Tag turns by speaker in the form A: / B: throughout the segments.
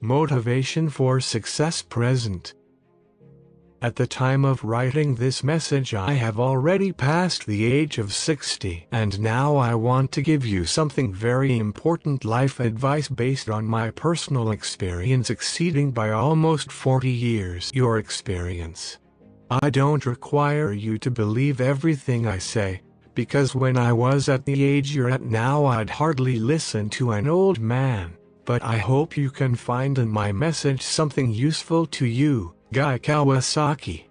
A: Motivation for success present. At the time of writing this message, I have already passed the age of 60, and now I want to give you something very important life advice based on my personal experience exceeding by almost 40 years your experience. I don't require you to believe everything I say, because when I was at the age you're at now I'd hardly listen to an old man, but I hope you can find in my message something useful to you. Guy Kawasaki.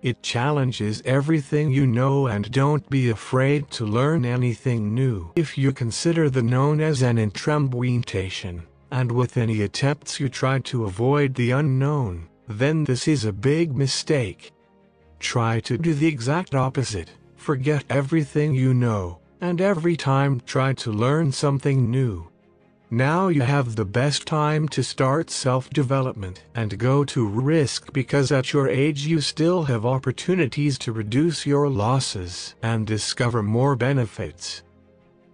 A: It challenges everything you know, and don't be afraid to learn anything new. If you consider the known as an entrembuintation, and with any attempts you try to avoid the unknown, then this is a big mistake. Try to do the exact opposite. Forget everything you know, and every time try to learn something new. Now you have the best time to start self-development and go to risk, because at your age you still have opportunities to reduce your losses and discover more benefits.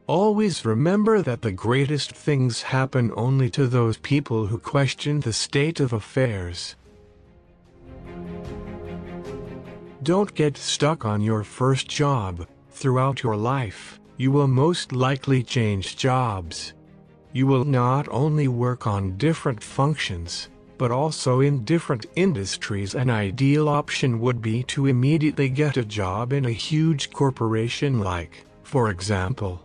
A: Always remember that the greatest things happen only to those people who question the state of affairs. Don't get stuck on your first job. Throughout your life, you will most likely change jobs. You will not only work on different functions, but also in different industries. An ideal option would be to immediately get a job in a huge corporation like, for example,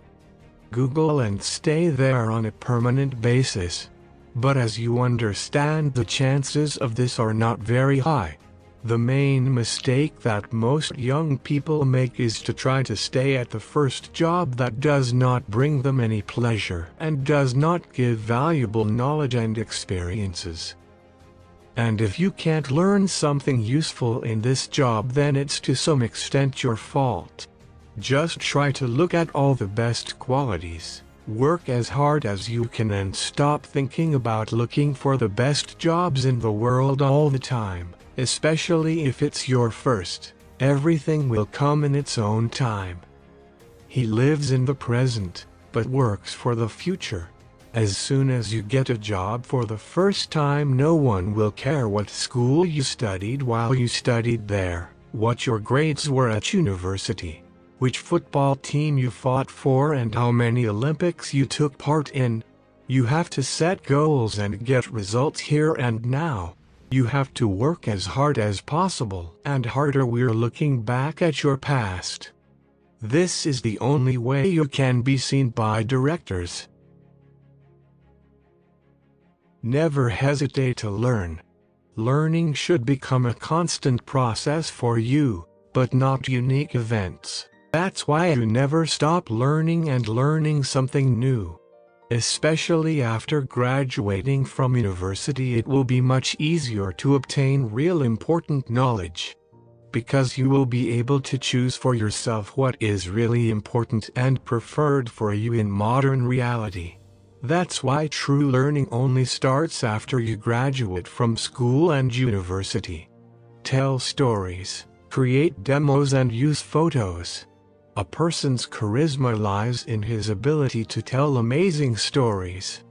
A: Google, and stay there on a permanent basis. But as you understand, the chances of this are not very high. The main mistake that most young people make is to try to stay at the first job that does not bring them any pleasure and does not give valuable knowledge and experiences. And if you can't learn something useful in this job, then it's to some extent your fault. Just try to look at all the best qualities, work as hard as you can, and stop thinking about looking for the best jobs in the world all the time. Especially if it's your first. Everything will come in its own time. He lives in the present, but works for the future. As soon as you get a job for the first time, no one will care what school you studied while you studied there, what your grades were at university, which football team you fought for, and how many Olympics you took part in. You have to set goals and get results here and now. You have to work as hard as possible, and harder. We're looking back at your past. This is the only way you can be seen by directors. Never hesitate to learn. Learning should become a constant process for you, but not unique events. That's why you never stop learning and learning something new. Especially after graduating from university, it will be much easier to obtain real important knowledge, because you will be able to choose for yourself what is really important and preferred for you in modern reality. That's why true learning only starts after you graduate from school and university. Tell stories, create demos, and use photos. A person's charisma lies in his ability to tell amazing stories.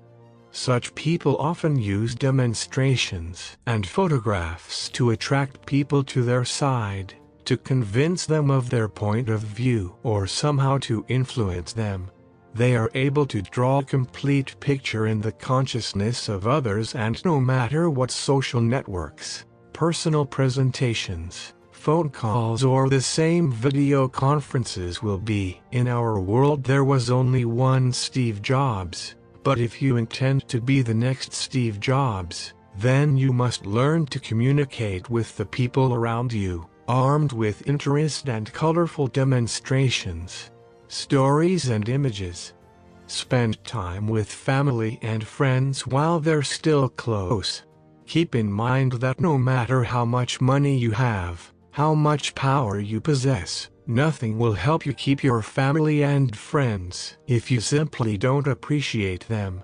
A: Such people often use demonstrations and photographs to attract people to their side, to convince them of their point of view, or somehow to influence them. They are able to draw a complete picture in the consciousness of others, and no matter what social networks, personal presentations, phone calls, or the same video conferences will be. In our world there was only one Steve Jobs, but if you intend to be the next Steve Jobs, then you must learn to communicate with the people around you, armed with interest and colorful demonstrations, stories and images. Spend time with family and friends while they're still close. Keep in mind that no matter how much money you have, how much power you possess, nothing will help you keep your family and friends if you simply don't appreciate them.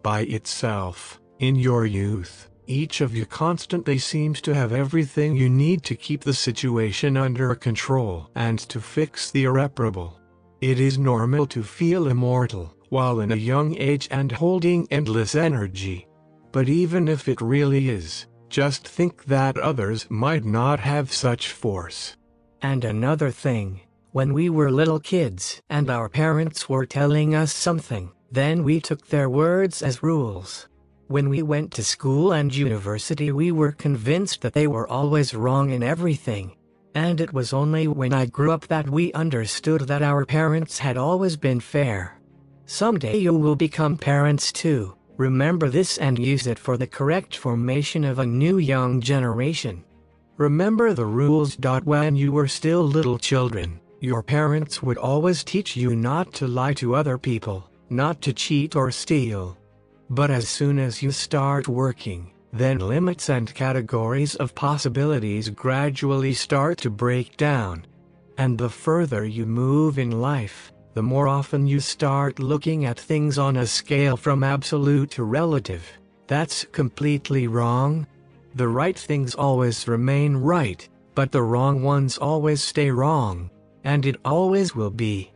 A: By itself, in your youth, each of you constantly seems to have everything you need to keep the situation under control and to fix the irreparable. It is normal to feel immortal while in a young age and holding endless energy. But even if it really is, just think that others might not have such force.
B: And another thing, when we were little kids and our parents were telling us something, then we took their words as rules. When we went to school and university, we were convinced that they were always wrong in everything. And it was only when I grew up that we understood that our parents had always been fair. Someday you will become parents too. Remember this and use it for the correct formation of a new young generation. Remember the rules. When you were still little children, your parents would always teach you not to lie to other people, not to cheat or steal. But as soon as you start working, then limits and categories of possibilities gradually start to break down. And the further you move in life, the more often you start looking at things on a scale from absolute to relative. That's completely wrong. The right things always remain right, but the wrong ones always stay wrong. And it always will be.